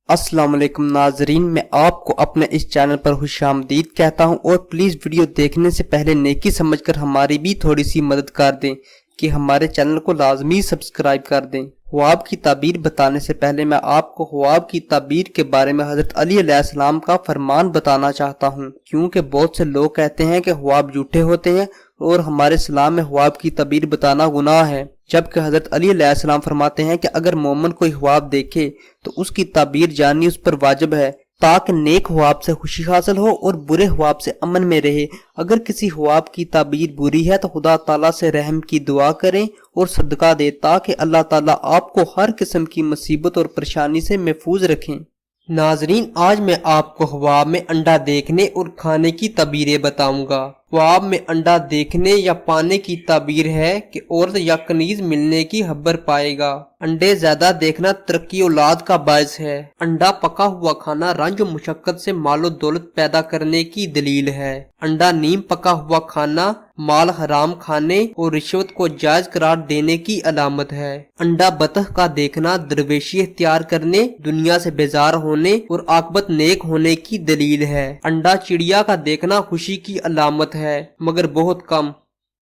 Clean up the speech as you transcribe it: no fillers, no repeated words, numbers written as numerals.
अस्सलाम वालेकुम नाजरीन, मैं आपको अपने इस चैनल पर खुशामदीद कहता हूं और प्लीज़ वीडियो देखने से पहले नेकी समझकर हमारी भी थोड़ी सी मदद कर दें कि हमारे चैनल को लाजमी सब्सक्राइब कर दें। ख्वाब की ताबीर बताने से पहले मैं आपको ख्वाब की ताबीर के बारे में हज़रत अली अलैहिस्सलाम का फरमान बताना चाहता हूं, क्योंकि बहुत से लोग कहते हैं कि ख्वाब झूठे होते हैं और हमारे इस्लाम में ख्वाब की ताबीर बताना गुनाह है, जबकि हज़रत अली अलैहिस्सलाम फरमाते हैं कि अगर मोमिन कोई ख्वाब देखे तो उसकी ताबीर जाननी उस पर वाजिब है, ताकि नेक ख्वाब से खुशी हासिल हो और बुरे ख्वाब से अमन में रहे। अगर किसी ख्वाब की ताबीर बुरी है तो खुदा ताला से रहम की दुआ करें और सदका दे, ताकि अल्लाह ताला आपको हर किस्म की मुसीबत और परेशानी से महफूज रखें। नाजरीन, आज मैं आपको ख्वाब में अंडा देखने और खाने की ताबीरें बताऊंगा। ख्वाब में अंडा देखने या पाने की ताबीर है कि औरत या कनीज मिलने की खबर पाएगा। अंडे ज्यादा देखना तरक्की औलाद का बायस है। अंडा पका हुआ खाना रंज और मुशक्कत से मालो दौलत पैदा करने की दलील है। अंडा नीम पका हुआ खाना माल हराम खाने और रिश्वत को जायज करार देने की अलामत है। अंडा बतख का देखना दरवेशी इख्तियार करने, दुनिया से बेजार होने और आकबत नेक होने की दलील है। अंडा चिड़िया का देखना खुशी की अलामत है, मगर बहुत कम।